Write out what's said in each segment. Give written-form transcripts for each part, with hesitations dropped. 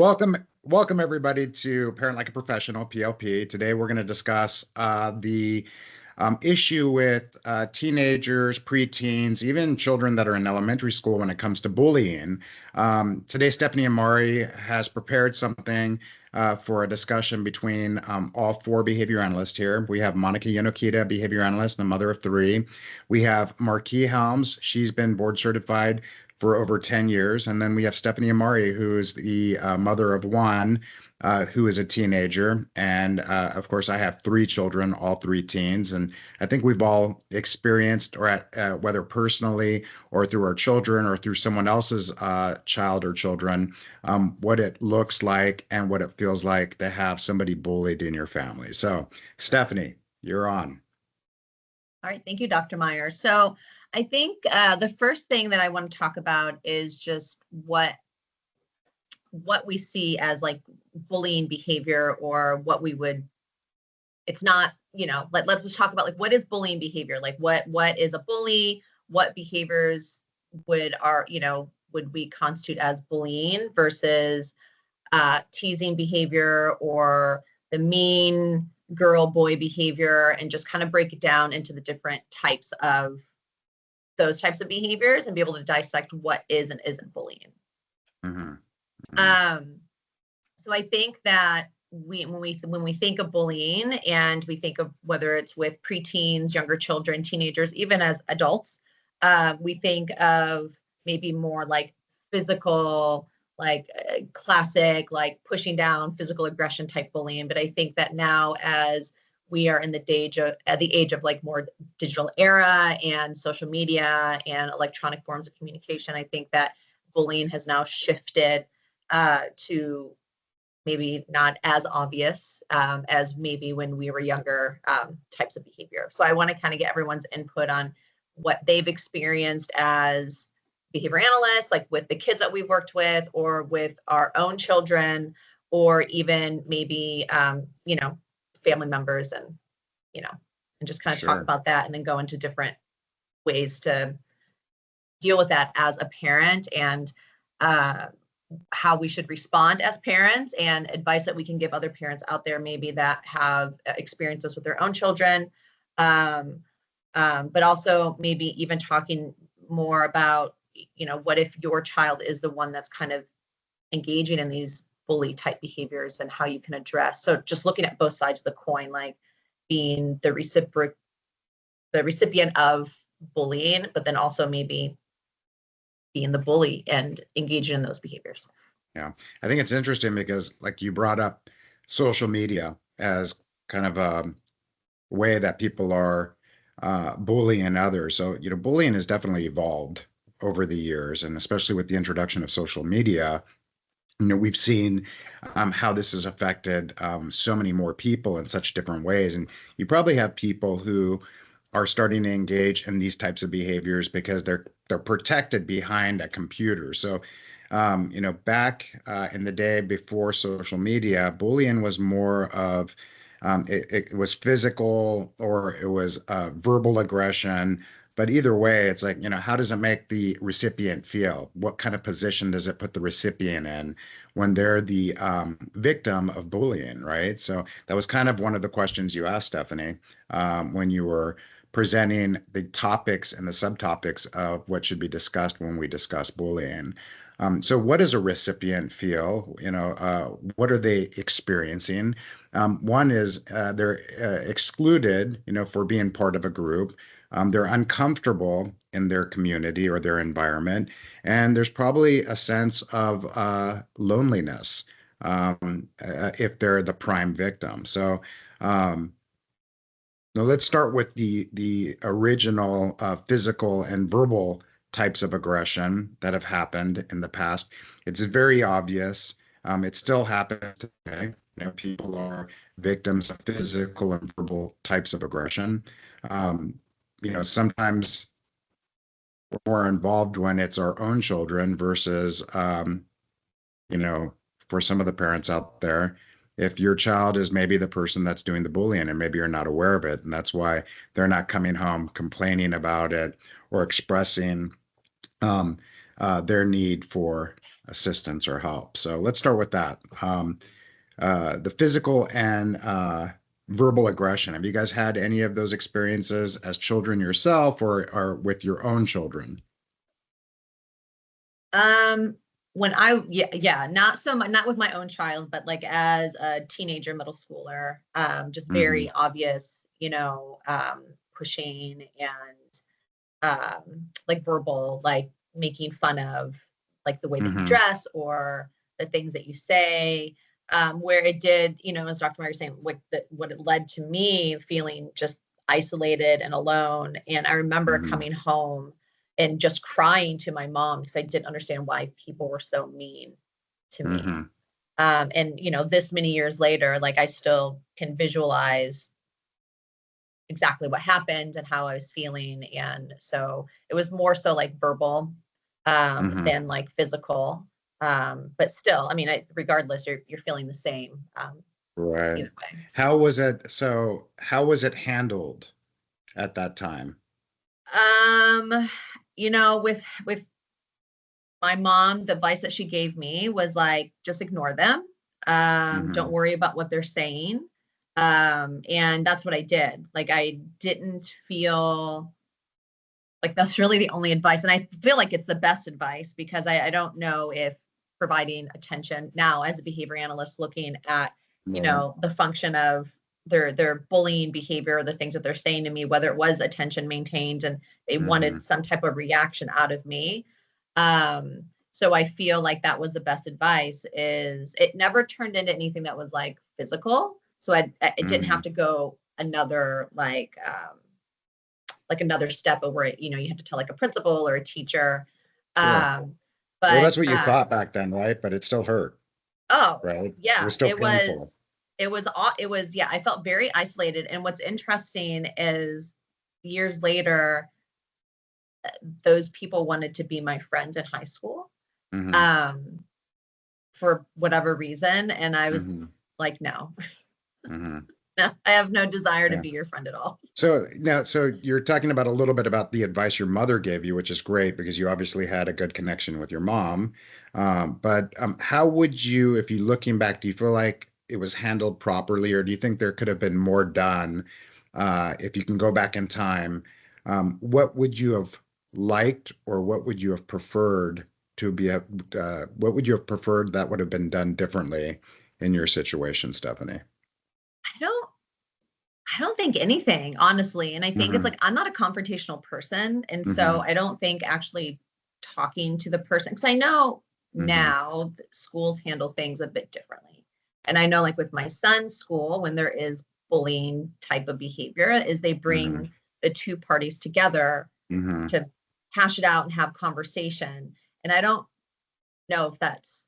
Welcome everybody to Parent Like a Professional, PLP. Today we're going to discuss the issue with teenagers, preteens, even children that are in elementary school when it comes to bullying. Today, Stephanie Amari has prepared something for a discussion between all four behavior analysts here. We have Monica Yanokita, behavior analyst and a mother of three. We have Marquis Helms. She's been board certified for over 10 years. And then we have Stephanie Amari, who is the mother of one, who is a teenager. And of course, I have three children, all three teens. And I think we've all experienced, or whether personally or through our children or through someone else's child or children, what it looks like and what it feels like to have somebody bullied in your family. So, Stephanie, you're on. All right, thank you, Dr. Meyer. So I think the first thing that I want to talk about is just what we see as like bullying behavior, or what we would, it's not, let's just talk about like what is bullying behavior? Like what is a bully? What behaviors would we constitute as bullying versus teasing behavior or the mean girl boy behavior, and just kind of break it down into the different types of those types of behaviors and be able to dissect what is and isn't bullying. Mm-hmm. Mm-hmm. So I think that when we think of bullying, and we think of whether it's with preteens, younger children, teenagers, even as adults, we think of maybe more like physical, like classic, like pushing down, physical aggression type bullying. But I think that now, as we are in the age of like more digital era and social media and electronic forms of communication, I think that bullying has now shifted to maybe not as obvious as maybe when we were younger, types of behavior. So I want to kind of get everyone's input on what they've experienced as behavior analysts, like with the kids that we've worked with, or with our own children, or even maybe family members, and just kind of talk about that, and then go into different ways to deal with that as a parent, and how we should respond as parents, and advice that we can give other parents out there maybe that have experienced this with their own children, but also maybe even talking more about what if your child is the one that's kind of engaging in these bully type behaviors, and how you can address. So just looking at both sides of the coin, like being the recipient of bullying, but then also maybe being the bully and engaging in those behaviors. Yeah, I think it's interesting because, like, you brought up social media as kind of a way that people are bullying others. So, bullying has definitely evolved over the years, and especially with the introduction of social media, we've seen how this has affected so many more people in such different ways. And you probably have people who are starting to engage in these types of behaviors because they're protected behind a computer. So, back in the day before social media, bullying was more of it was physical, or it was verbal aggression. But either way, it's like, how does it make the recipient feel? What kind of position does it put the recipient in when they're the victim of bullying, right? So that was kind of one of the questions you asked, Stephanie, when you were presenting the topics and the subtopics of what should be discussed when we discuss bullying. So what does a recipient feel? What are they experiencing? One is they're excluded, for being part of a group. They're uncomfortable in their community or their environment, and there's probably a sense of loneliness if they're the prime victim. So now let's start with the original physical and verbal types of aggression that have happened in the past. It's very obvious. It still happens today. People are victims of physical and verbal types of aggression. Sometimes we're more involved when it's our own children versus, for some of the parents out there, if your child is maybe the person that's doing the bullying and maybe you're not aware of it, and that's why they're not coming home complaining about it or expressing their need for assistance or help. So let's start with that. The physical and verbal aggression. Have you guys had any of those experiences as children yourself or with your own children? Um, when I yeah, not so much, not with my own child, but like as a teenager, middle schooler, just Hmm. very obvious, pushing and like verbal, like making fun of like the way that you Hmm. dress or the things that you say. Where it did, as Dr. Meyer was saying, like what it led to me feeling just isolated and alone. And I remember Hmm. coming home and just crying to my mom because I didn't understand why people were so mean to me. Hmm. And this many years later, like I still can visualize exactly what happened and how I was feeling. And so it was more so like verbal Hmm. than like physical. But still, I mean, regardless, you're feeling the same Right. either way. How was it handled at that time? Um, with my mom, the advice that she gave me was like, just ignore them. Don't Hmm. worry about what they're saying. And that's what I did. Like I didn't feel like that's really the only advice. And I feel like it's the best advice because I don't know if providing attention now as a behavior analyst looking at, Right. the function of their bullying behavior, the things that they're saying to me, whether it was attention maintained and they wanted Hmm. some type of reaction out of me. So I feel like that was the best advice is it never turned into anything that was like physical. So I didn't have Hmm. to go another like another step of where you had to tell like a principal or a teacher. Sure. Um, Well, but that's what you thought back then, right? But it still hurt, oh right? It yeah, was still painful. it was yeah. I felt very isolated. And what's interesting is years later, those people wanted to be my friend in high school Hmm. um, for whatever reason, and I was Hmm. like, no, Hmm. no, I have no desire to Yeah. be your friend at all. So now, so you're talking about a little bit about the advice your mother gave you, which is great because you obviously had a good connection with your mom. But how would you, if you looking back, do you feel like it was handled properly, or do you think there could have been more done? If you can go back in time, what would you have liked, or what would you have preferred to be? What would you have preferred that would have been done differently in your situation, Stephanie? I don't I don't think anything, honestly. And I think it's Hmm. like I'm not a confrontational person. And so Hmm. I don't think actually talking to the person, because I know Hmm. now that schools handle things a bit differently. And I know, like with my son's school, when there is bullying type of behavior, is they Hmm. bring the two parties together Hmm. to hash it out and have conversation. And I don't know if that's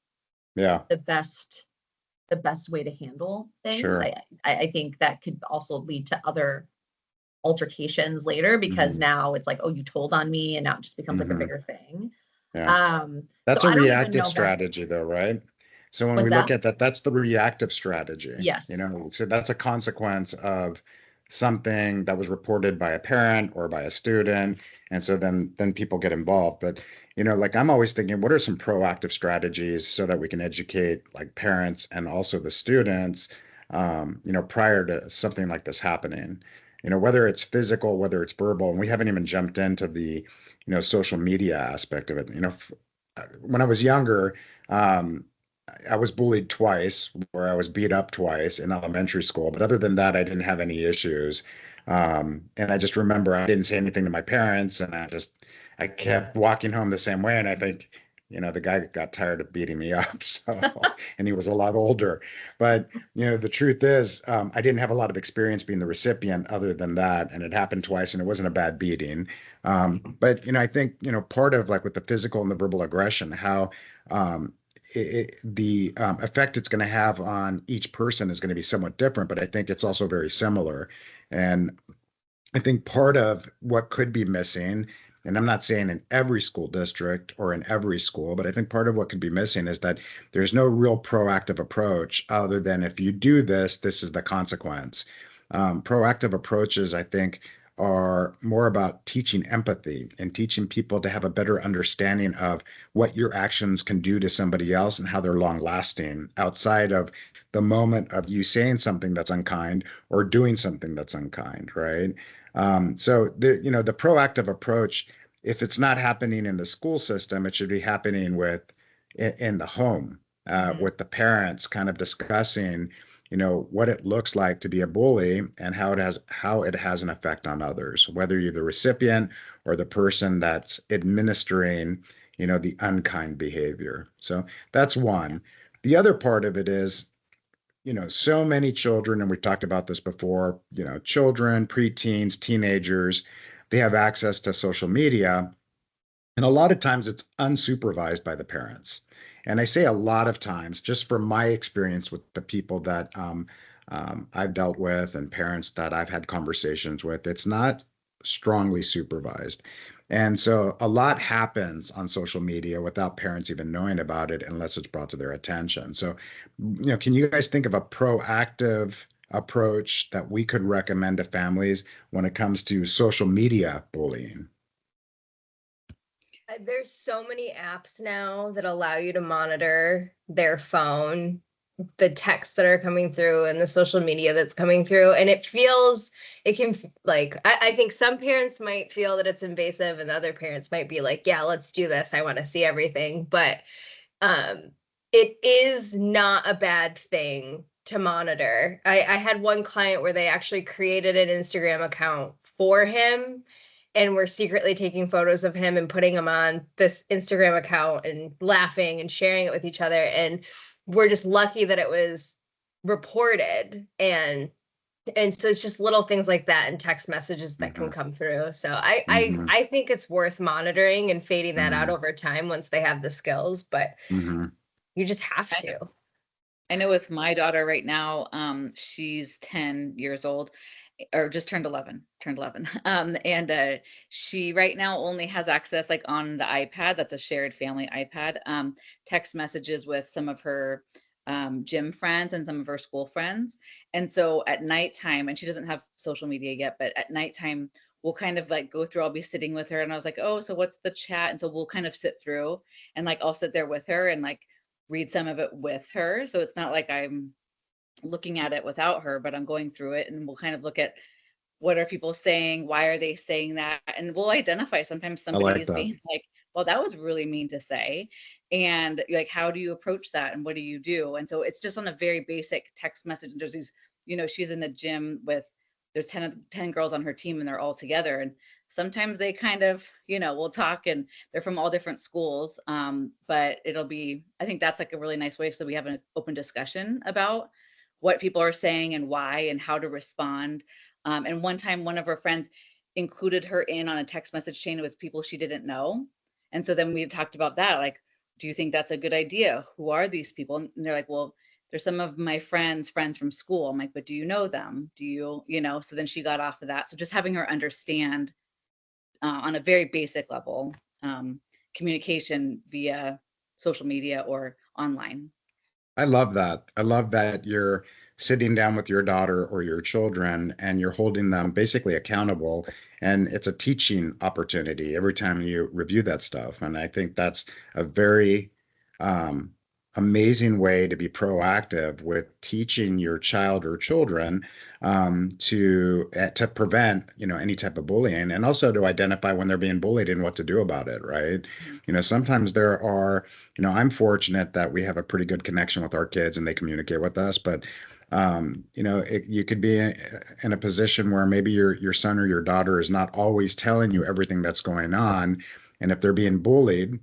Yeah. the best the best way to handle things. Sure. I think that could also lead to other altercations later because Hmm. now it's like, oh, you told on me, and now it just becomes like a Hmm. bigger thing. Yeah. So That's a I don't even reactive know that. strategy, though, right? So when we What's look that? at that, that's the reactive strategy. Yes. So that's a consequence of something that was reported by a parent or by a student, and so then people get involved. But like I'm always thinking, what are some proactive strategies so that we can educate like parents and also the students, prior to something like this happening. Whether it's physical, whether it's verbal, and we haven't even jumped into the social media aspect of it. When I was younger, um, I was bullied twice, where I was beat up twice in elementary school. But other than that, I didn't have any issues. And I just remember I didn't say anything to my parents, and I kept walking home the same way. And I think, the guy got tired of beating me up. So, and he was a lot older. But, the truth is, I didn't have a lot of experience being the recipient other than that. And it happened twice, and it wasn't a bad beating. But, I think, part of like with the physical and the verbal aggression, how, um, the effect it's going to have on each person is going to be somewhat different, but I think it's also very similar. And I think part of what could be missing, and I'm not saying in every school district or in every school, but I think part of what could be missing is that there's no real proactive approach other than if you do this, this is the consequence. Proactive approaches, I think, are more about teaching empathy and teaching people to have a better understanding of what your actions can do to somebody else and how they're long lasting outside of the moment of you saying something that's unkind or doing something that's unkind, right? So the proactive approach, if it's not happening in the school system, it should be happening in the home, Mhm. with the parents kind of discussing, what it looks like to be a bully and how it has an effect on others, whether you're the recipient or the person that's administering, the unkind behavior. So that's Yeah. one. The other part of it is, so many children, and we've talked about this before, children, preteens, teenagers, they have access to social media, and a lot of times it's unsupervised by the parents. And I say a lot of times, just from my experience with the people that I've dealt with and parents that I've had conversations with, it's not strongly supervised. And so a lot happens on social media without parents even knowing about it unless it's brought to their attention. So, can you guys think of a proactive approach that we could recommend to families when it comes to social media bullying? There's so many apps now that allow you to monitor their phone, the texts that are coming through, and the social media that's coming through. And it can, like, I think some parents might feel that it's invasive, and other parents might be like, yeah, let's do this. I want to see everything. But um, it is not a bad thing to monitor. I had one client where they actually created an Instagram account for him and were secretly taking photos of him and putting them on this Instagram account and laughing and sharing it with each other. And we're just lucky that it was reported. And so it's just little things like that and text messages that can Hmm. come through. So I I Hmm. I think it's worth monitoring and fading that out Hmm. over time once they have the skills, but Hmm. you just have I to. I know with my daughter right now, she's 10 years old, or just turned 11. And she right now only has access like on the iPad, that's a shared family iPad, text messages with some of her gym friends and some of her school friends. And so at nighttime, and she doesn't have social media yet, but at nighttime, we'll kind of like go through, I'll be sitting with her and I was like, oh, so what's the chat? And so we'll kind of sit through and like I'll sit there with her and like read some of it with her. So it's not like I'm looking at it without her, but I'm going through it and we'll kind of look at what are people saying? Why are they saying that? And we'll identify sometimes I somebody like is that. being like, well, that was really mean to say. And like, how do you approach that? And what do you do? And so it's just on a very basic text message. And there's these, she's in the gym with, there's 10 girls on her team and they're all together. And sometimes they kind of, will talk and they're from all different schools. But I think that's like a really nice way. So we have an open discussion about what people are saying and why and how to respond. And one time, one of her friends included her in on a text message chain with people she didn't know. And so then we talked about that. Like, do you think that's a good idea? Who are these people? And they're like, well, they're some of my friends from school. I'm like, but do you know them? Do you? So then she got off of that. So just having her understand on a very basic level, communication via social media or online. I love that. I love that you're sitting down with your daughter or your children and you're holding them basically accountable. And it's a teaching opportunity every time you review that stuff. And I think that's a very um, amazing way to be proactive with teaching your child or children, to prevent, any type of bullying, and also to identify when they're being bullied and what to do about it, right? Mhm. Sometimes there are, I'm fortunate that we have a pretty good connection with our kids and they communicate with us, but you could be in a position where maybe your son or your daughter is not always telling you everything that's going on, and if they're being bullied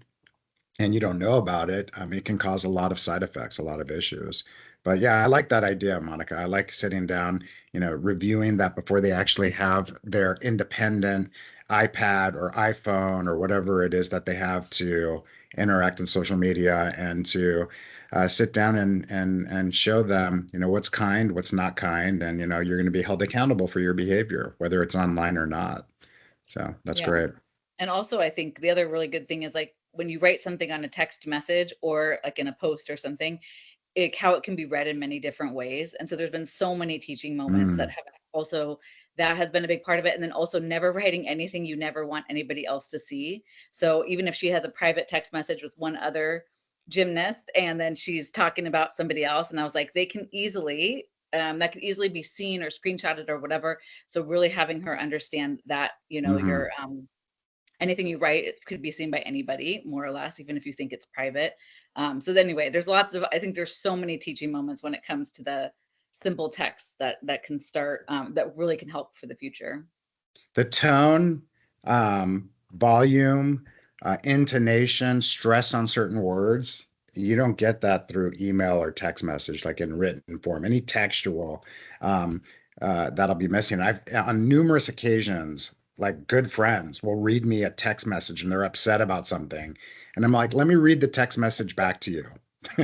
and you don't know about it, it can cause a lot of side effects, a lot of issues. But yeah, I like that idea, Monica. I like sitting down, reviewing that before they actually have their independent iPad or iPhone or whatever it is that they have to interact in social media, and to sit down and show them, what's kind, what's not kind, and you're going to be held accountable for your behavior, whether it's online or not. So that's Yeah. great. And also, I think the other really good thing is like when you write something on a text message or like in a post or something, how it can be read in many different ways. And so there's been so many teaching moments that Mm, have also that has been a big part of it. And then also never writing anything you never want anybody else to see. So even if she has a private text message with one other gymnast and then she's talking about somebody else, and I was like, they can easily that could easily be seen or screenshotted or whatever. So really having her understand that, you know, Mm-hmm. your anything you write, it could be seen by anybody, more or less, even if you think it's private. So anyway, there's lots of, I think there's so many teaching moments when it comes to the simple texts that can start, that really can help for the future. The tone, volume, intonation, stress on certain words, you don't get that through email or text message, like in written form. Any textual, that'll be missing. I've on numerous occasions, like good friends will read me a text message and they're upset about something. And I'm like, let me read the text message back to you.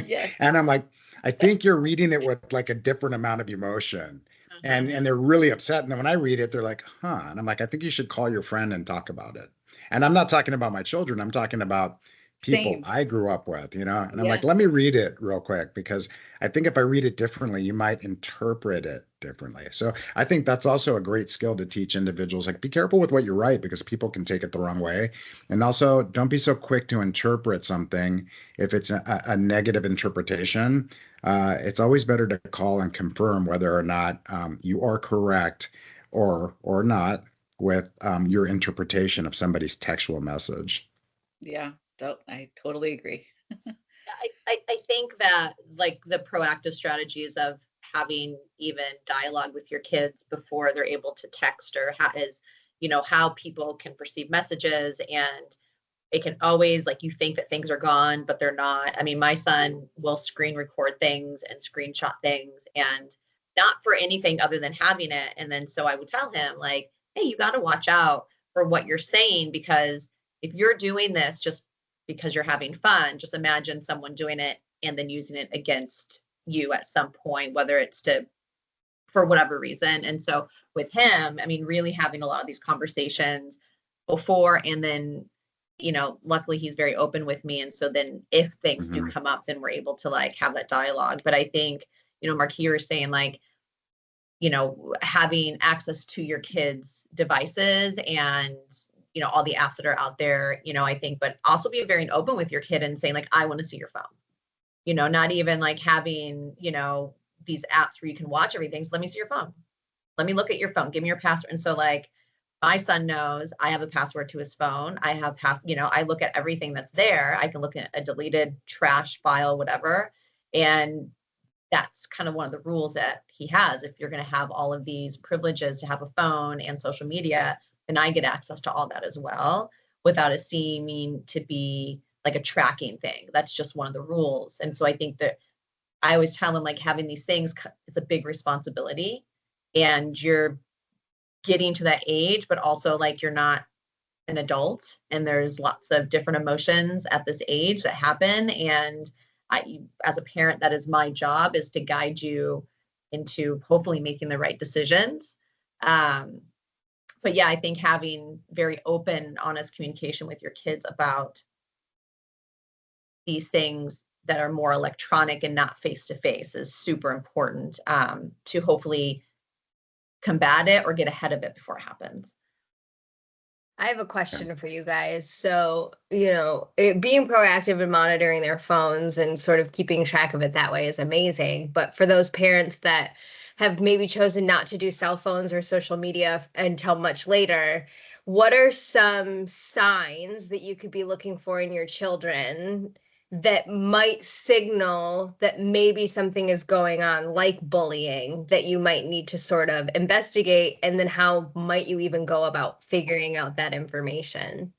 Yes. And I'm like, I think you're reading it with like a different amount of emotion. And they're really upset. And then when I read it, they're like, huh. And I'm like, I think you should call your friend and talk about it. And I'm not talking about my children. I'm talking about people Same. I grew up with, you know? And I'm Yeah. like, let me read it real quick because I think if I read it differently, you might interpret it differently. So I think that's also a great skill to teach individuals. Like, be careful with what you write because people can take it the wrong way. And also, don't be so quick to interpret something if it's a negative interpretation. It's always better to call and confirm whether or not you are correct or not with your interpretation of somebody's textual message. Yeah. So I totally agree. I think that like the proactive strategies of having even dialogue with your kids before they're able to text or how is, you know, how people can perceive messages, and it can always like you think that things are gone, but they're not. I mean, my son will screen record things and screenshot things and not for anything other than having it. And then so I would tell him like, hey, you got to watch out for what you're saying because if you're doing this just because you're having fun, just imagine someone doing it and then using it against you at some point, whether it's to for whatever reason. And so with him, I mean, really having a lot of these conversations before and then, you know, luckily he's very open with me. And so then if things do Mhm. come up, then we're able to like have that dialogue. But I think, you know, Mark, you were saying like, you know, having access to your kids' devices and, you know, all the apps that are out there, you know, I think, but also be very open with your kid and saying like, I want to see your phone, you know, not even like having, you know, these apps where you can watch everything. So let me see your phone. Let me look at your phone. Give me your password. And so like my son knows I have a password to his phone. I have you know, I look at everything that's there. I can look at a deleted trash file, whatever. And that's kind of one of the rules that he has. If you're going to have all of these privileges to have a phone and social media, then I get access to all that as well without it seeming to be like a tracking thing. That's just one of the rules. And so I think that I always tell him like having these things, it's a big responsibility and you're getting to that age, but also like you're not an adult and there's lots of different emotions at this age that happen. And as a parent, that is my job is to guide you into hopefully making the right decisions. Um, but yeah, I think having very open, honest communication with your kids about these things that are more electronic and not face to face is super important to hopefully combat it or get ahead of it before it happens. I have a question for you guys. So, you know, being proactive and monitoring their phones and sort of keeping track of it that way is amazing. But for those parents that have maybe chosen not to do cell phones or social media until much later, what are some signs that you could be looking for in your children that might signal that maybe something is going on, like bullying, that you might need to sort of investigate? And then how might you even go about figuring out that information?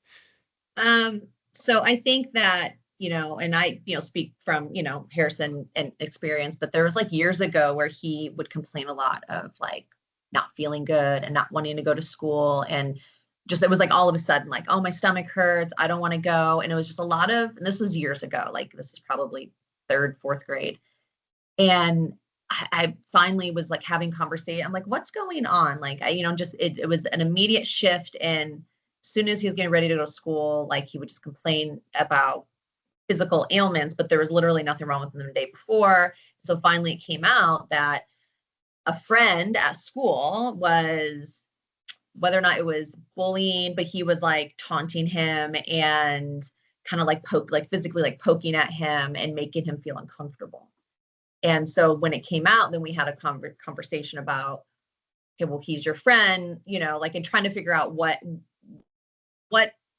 So I think that, you know, and I, you know, speak from, you know, Harrison and experience, but there was like years ago where he would complain a lot of like not feeling good and not wanting to go to school. And just, it was like all of a sudden, like, oh, my stomach hurts. I don't want to go. And it was just a lot of, and this was years ago, like this is probably third, fourth grade. And I finally was like having conversation. I'm like, what's going on? Like, you know, just, it was an immediate shift. And as soon as he was getting ready to go to school, like he would just complain about physical ailments, but there was literally nothing wrong with him the day before. So finally it came out that a friend at school was whether or not it was bullying, but he was like taunting him and kind of like physically like poking at him and making him feel uncomfortable. And so when it came out, then we had a conversation about, okay, well, he's your friend, like, and trying to figure out what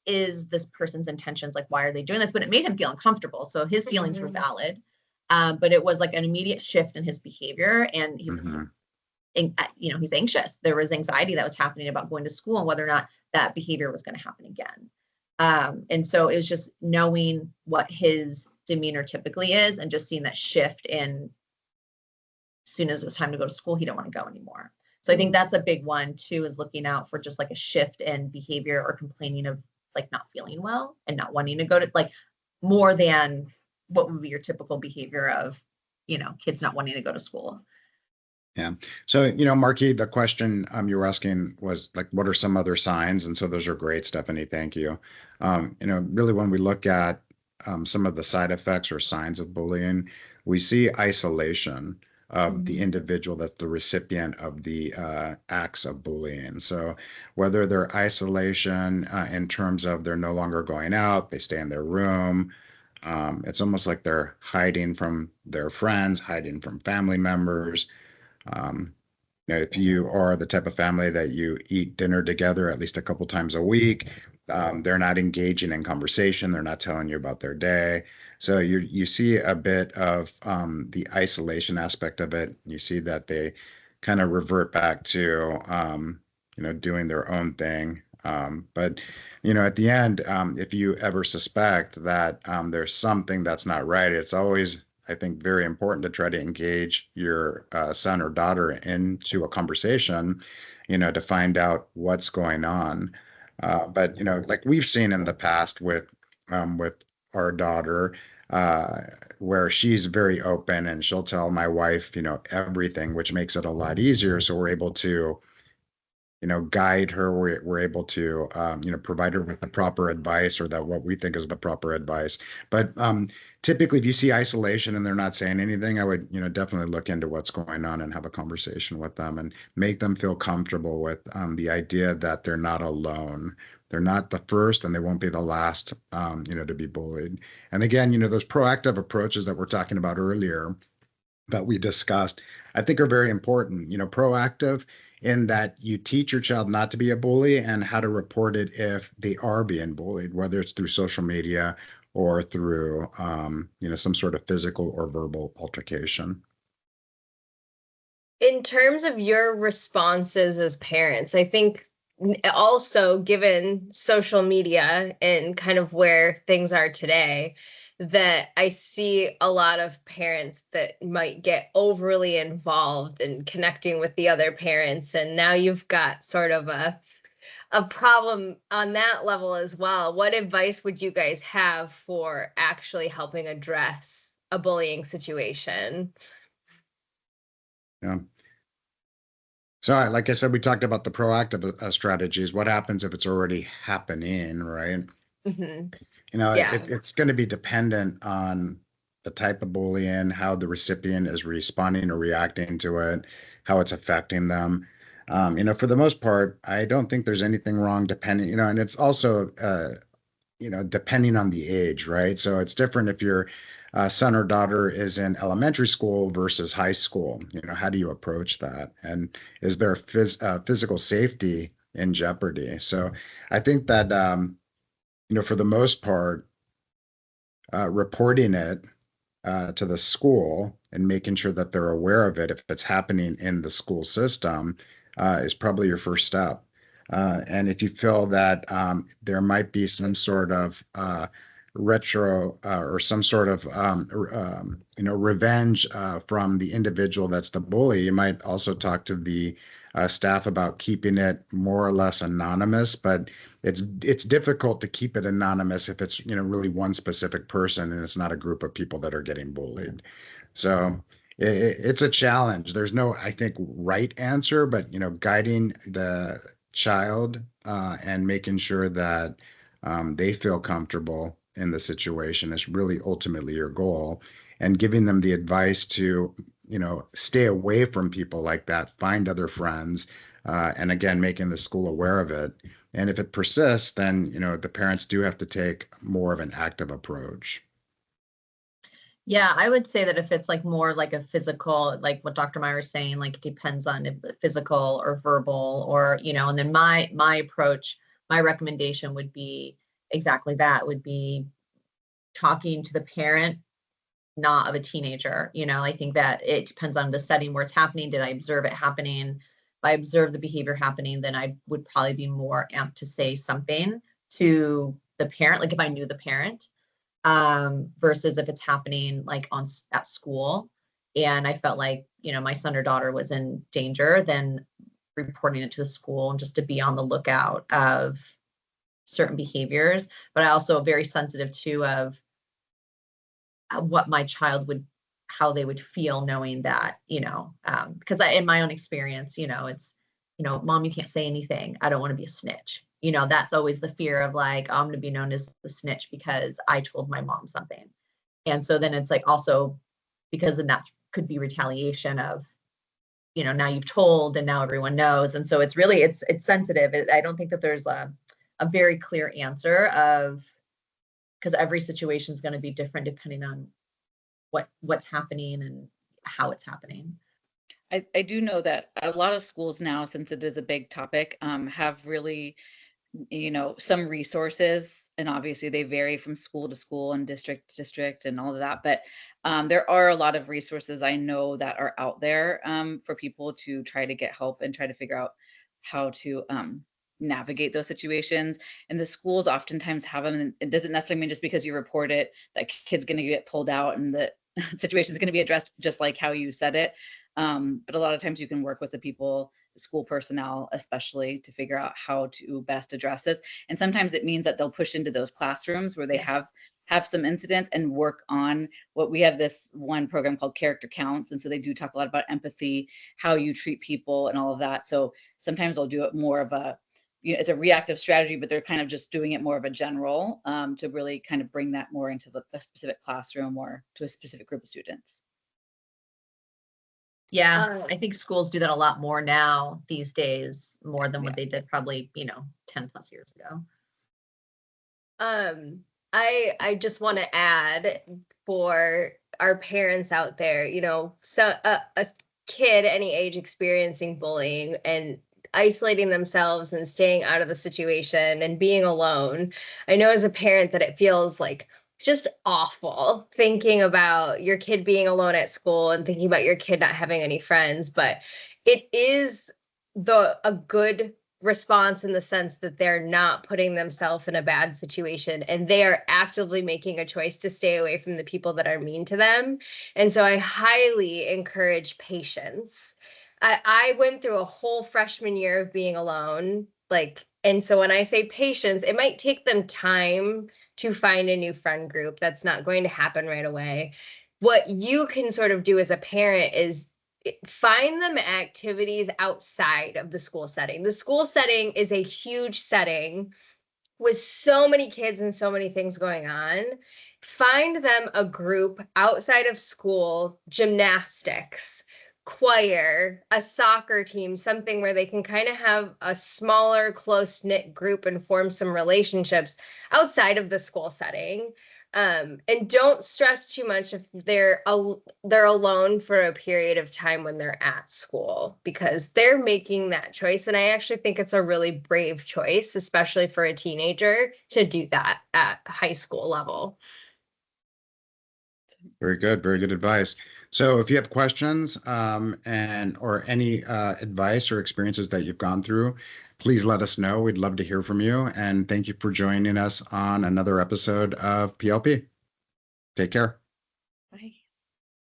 is this person's intentions, like, why are they doing this? But it made him feel uncomfortable. So his feelings were valid. But it was like an immediate shift in his behavior, and he was, he's anxious. There was anxiety that was happening about going to school and whether or not that behavior was going to happen again. And so it was just knowing what his demeanor typically is and just seeing that shift in as soon as it's time to go to school, he don't want to go anymore. So I think that's a big one too, is looking out for just like a shift in behavior or complaining of like not feeling well and not wanting to go to, like, more than what would be your typical behavior of, kids not wanting to go to school. Yeah. So, Marquis, the question you were asking was like, what are some other signs? And so those are great, Stephanie. Thank you. Really, when we look at some of the side effects or signs of bullying, we see isolation of the individual that's the recipient of the acts of bullying. So whether they're isolation in terms of they're no longer going out, they stay in their room. It's almost like they're hiding from their friends, hiding from family members. Um, if you are the type of family that you eat dinner together at least a couple times a week, they're not engaging in conversation. They're not telling you about their day. So you see a bit of the isolation aspect of it. You see that they kind of revert back to doing their own thing. But at the end, if you ever suspect that there's something that's not right, it's always, I think, very important to try to engage your son or daughter into a conversation, to find out what's going on. But like we've seen in the past with our daughter, where she's very open and she'll tell my wife, everything, which makes it a lot easier. So we're able to guide her. We're able to, provide her with the proper advice, or that what we think is the proper advice. But typically, if you see isolation and they're not saying anything, I would, definitely look into what's going on and have a conversation with them and make them feel comfortable with the idea that they're not alone. They're not the first, and they won't be the last, to be bullied. And again, those proactive approaches that we're talking about earlier that we discussed, I think are very important. Proactive in that you teach your child not to be a bully and how to report it if they are being bullied, whether it's through social media or through, some sort of physical or verbal altercation. In terms of your responses as parents, I think also given social media and kind of where things are today, that I see a lot of parents that might get overly involved in connecting with the other parents. And now you've got sort of a problem on that level as well. What advice would you guys have for actually helping address a bullying situation? Yeah. So, like I said, we talked about the proactive strategies. What happens if it's already happening, right? Mm-hmm. Yeah. It's going to be dependent on the type of bullying, how the recipient is responding or reacting to it, how it's affecting them. For the most part, I don't think there's anything wrong depending, and it's also, depending on the age, right? So it's different if your son or daughter is in elementary school versus high school. How do you approach that? And is there physical safety in jeopardy? So I think that, for the most part, reporting it to the school and making sure that they're aware of it if it's happening in the school system is probably your first step. And if you feel that there might be some sort of retro or some sort of revenge from the individual that's the bully, you might also talk to the staff about keeping it more or less anonymous. But it's difficult to keep it anonymous if it's really one specific person and it's not a group of people that are getting bullied. So it's a challenge. There's no, I think, right answer, but guiding the child and making sure that they feel comfortable in the situation is really ultimately your goal, and giving them the advice to stay away from people like that, find other friends, and again, making the school aware of it. And if it persists, then, the parents do have to take more of an active approach. Yeah, I would say that if it's like more like a physical, like what Dr. Meyer is saying, like it depends on if the physical or verbal or, and then my approach, my recommendation would be exactly that, would be talking to the parent, not of a teenager. I think that it depends on the setting where it's happening. Did I observe it happening? If I observe the behavior happening, then I would probably be more amped to say something to the parent, like if I knew the parent, versus if it's happening like at school and I felt like, my son or daughter was in danger, then reporting it to the school and just to be on the lookout of certain behaviors. But I also very sensitive too of what my child would, how they would feel knowing that, because in my own experience, it's, mom, you can't say anything. I don't want to be a snitch. That's always the fear of like, oh, I'm going to be known as the snitch because I told my mom something. And so then it's like also because then that could be retaliation of, now you've told and now everyone knows. And so it's really, it's sensitive. I don't think that there's a very clear answer of, because every situation is going to be different depending on what's happening and how it's happening. I do know that a lot of schools now, since it is a big topic, have really, some resources, and obviously they vary from school to school and district to district and all of that. But there are a lot of resources I know that are out there for people to try to get help and try to figure out how to navigate those situations. And the schools oftentimes have them. And it doesn't necessarily mean just because you report it that kid's going to get pulled out and the situation is going to be addressed just like how you said it. But a lot of times you can work with the people, the school personnel, especially to figure out how to best address this. And sometimes it means that they'll push into those classrooms where they Yes. have some incidents and work on what we have this one program called Character Counts. And so they do talk a lot about empathy, how you treat people and all of that. So sometimes they'll do it more of a, it's a reactive strategy, but they're kind of just doing it more of a general to really kind of bring that more into a specific classroom or to a specific group of students. Yeah, I think schools do that a lot more now these days, more than what Yeah. they did probably, 10 plus years ago. I just want to add for our parents out there, so a kid any age experiencing bullying and isolating themselves and staying out of the situation and being alone. I know as a parent that it feels like just awful thinking about your kid being alone at school and thinking about your kid not having any friends, but it is a good response in the sense that they're not putting themselves in a bad situation and they are actively making a choice to stay away from the people that are mean to them. And so I highly encourage patience. I went through a whole freshman year of being alone, and so when I say patience, it might take them time to find a new friend group. That's not going to happen right away. What you can sort of do as a parent is find them activities outside of the school setting. The school setting is a huge setting with so many kids and so many things going on. Find them a group outside of school, gymnastics, choir, a soccer team, something where they can kind of have a smaller, close knit group and form some relationships outside of the school setting. And don't stress too much if they're alone for a period of time when they're at school, because they're making that choice. And I actually think it's a really brave choice, especially for a teenager, to do that at high school level. Very good. Very good advice. So if you have questions or any advice or experiences that you've gone through, please let us know. We'd love to hear from you. And thank you for joining us on another episode of PLP. Take care. Bye.